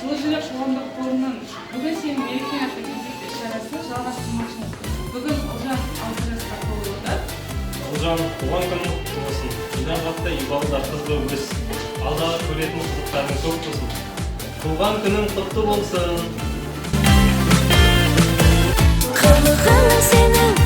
Жылы жүрек қоғамдық қорының бүгін сенің мерекең атты кезекті іс-шарасы жалғастырмақшымыз. Бүгін Ұлжан 6 жасқа толып отыр. Ұлжан, туған күнің құтты болсын. Инабатты, ибалы, қыз болып өссін. Алдағы көретін қызықтарың көп болсын. Туған күнің құтты болсын. Қалы сенің